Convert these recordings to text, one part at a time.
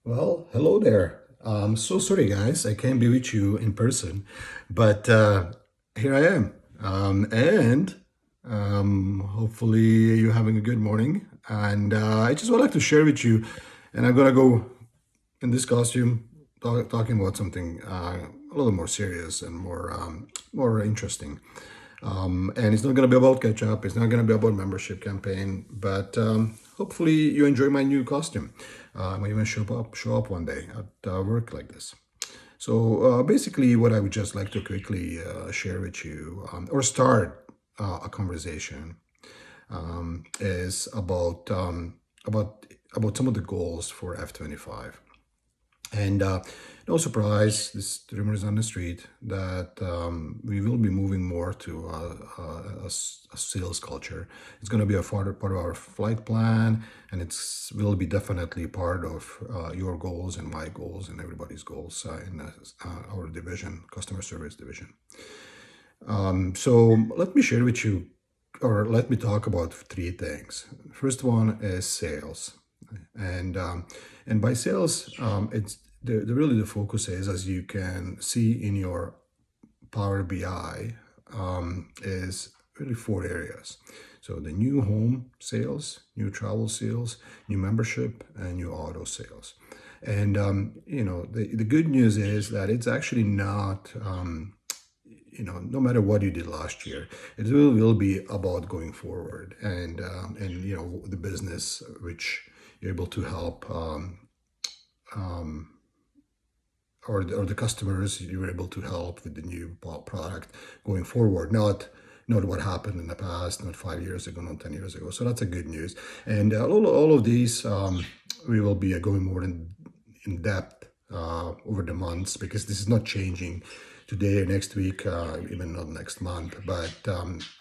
Well, hello there. I'm so sorry, guys. I can't be with you in person, but here I am. And hopefully you're having a good morning. And I just would like to share with you, and I'm gonna go in this costume talking about something a little more serious and more interesting. And it's not going to be about ketchup. It's not going to be about membership campaign. But hopefully you enjoy my new costume. I might even show up one day at work like this. So basically, what I would just like to quickly share with you or start a conversation is about some of the goals for F25. And no surprise, this rumor is on the street that we will be moving more to a sales culture. It's going to be a part of our flight plan, and it's will be definitely part of your goals and my goals and everybody's goals in our division, customer service division. So let me share with you, or let me talk about three things. First one is sales, and by sales, it's really the focus is, as you can see in your Power BI, is really four areas. So the new home sales, new travel sales, new membership, and new auto sales. And the good news is that it's actually not. No matter what you did last year, it will be about going forward and the business which you're able to help or the customers you were able to help with the new product going forward, not what happened in the past, not 5 years ago, not 10 years ago. So that's a good news. And all of these we will be going more in depth over the months, because this is not changing today or next week, even not next month, but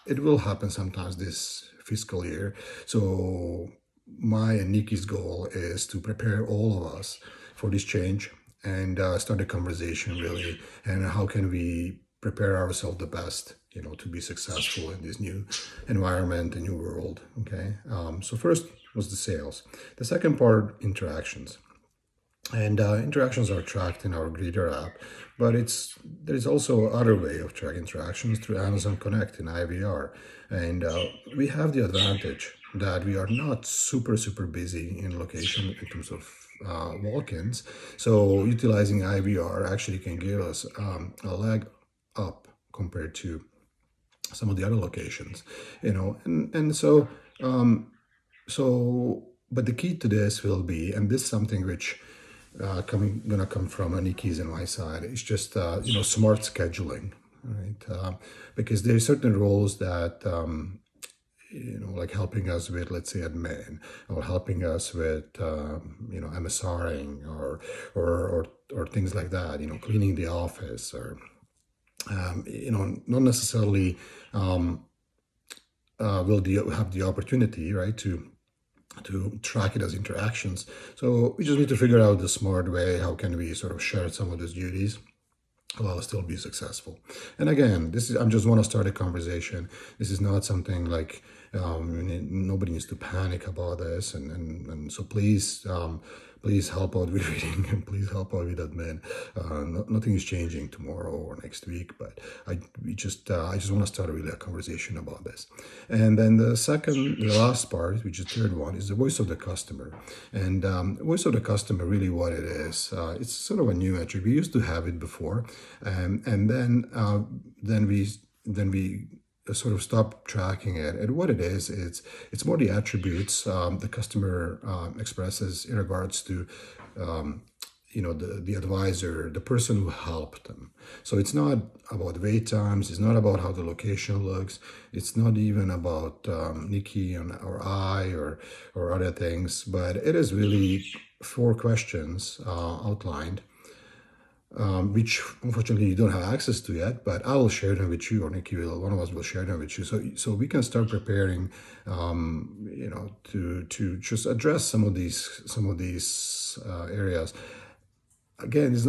it will happen sometimes this fiscal year. So my and Nikki's goal is to prepare all of us for this change and start a conversation really, and how can we prepare ourselves the best, to be successful in this new environment, a new world. Okay, so first was the sales. The second part, interactions. And interactions are tracked in our Greeter app, but there is also other way of tracking interactions through Amazon Connect in IVR, and we have the advantage that we are not super busy in location in terms of walk-ins. So utilizing IVR actually can give us a leg up compared to some of the other locations, and so but the key to this will be, and this is something which gonna come from Aniki's and my side. It's just smart scheduling, right? Because there are certain roles that like helping us with, let's say, admin, or helping us with MSRing or things like that. Cleaning the office, or not necessarily will have the opportunity, right, to track it as interactions. So we just need to figure out the smart way. How can we sort of share some of those duties while still be successful? And again, I just want to start a conversation. This is not something like nobody needs to panic about this, and so please help out with reading, and please help out with admin. Nothing is changing tomorrow or next week, but I just want to start really a conversation about this. And then the last part, which is the third one, is the voice of the customer. And voice of the customer, really what it is, it's sort of a new attribute. We used to have it before, and then we sort of stop tracking it. And what it is, it's more the attributes the customer expresses in regards to the advisor, the person who helped them. So it's not about wait times. It's not about how the location looks. It's not even about Nikki or I or other things. But it is really four questions outlined, which unfortunately you don't have access to yet, but I will share them with you, or Nikki will, one of us will share them with you. So we can start preparing, to just address some of these areas. again, there's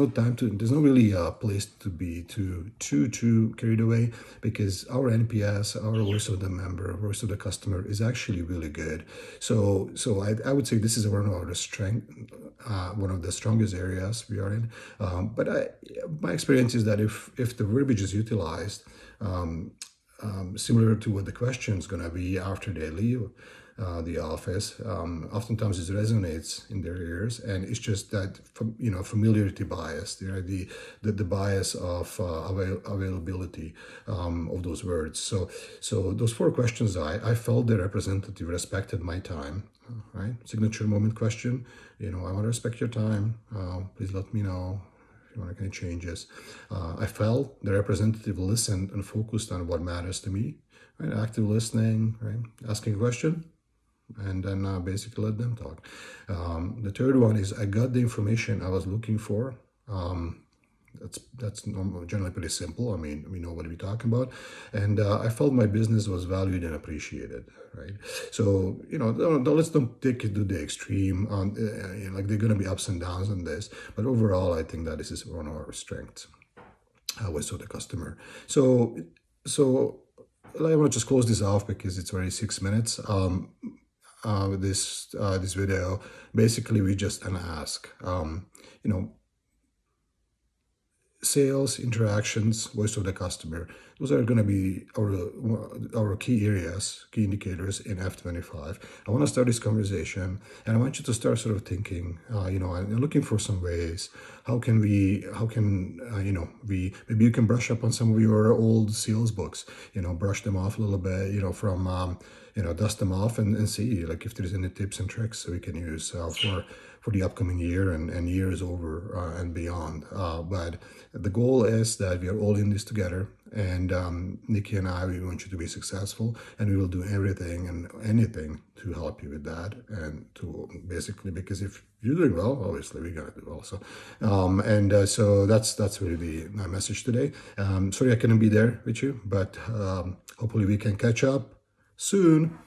no really a place to be too carried away, because our NPS, our voice of the member, voice of the customer, is actually really good. So I would say this is one of the strongest areas we are in. My experience is that if the verbiage is utilized similar to what the question is going to be after they leave the office, oftentimes it resonates in their ears, and it's just that familiarity bias, the bias of availability of those words. So those four questions, I felt the representative respected my time. Right, signature moment question. I want to respect your time. Please let me know if you want to make any changes. I felt the representative listened and focused on what matters to me. Right, active listening. Right, asking a question, and then basically let them talk. The third one is I got the information I was looking for. That's generally pretty simple. I mean, we know what we're talking about, and I felt my business was valued and appreciated. Right. So let's don't take it to the extreme. Like there are going to be ups and downs on this, but overall, I think that this is one of our strengths. Was the customer. So I want to just close this off because it's already 6 minutes. This video, basically we just ask, sales, interactions, voice of the customer. Those are going to be our key areas, key indicators in F25. I want to start this conversation, and I want you to start sort of thinking, and looking for some ways. Maybe you can brush up on some of your old sales books, brush them off a little bit, dust them off and see like if there's any tips and tricks so we can use for the upcoming year and years over and beyond. But the goal is that we are all in this together, and Nikki and I, we want you to be successful, and we will do everything and anything to help you with that, and to basically, because if you're doing well, obviously we're gonna do well. So that's really my message today. Sorry I couldn't be there with you, but hopefully we can catch up soon.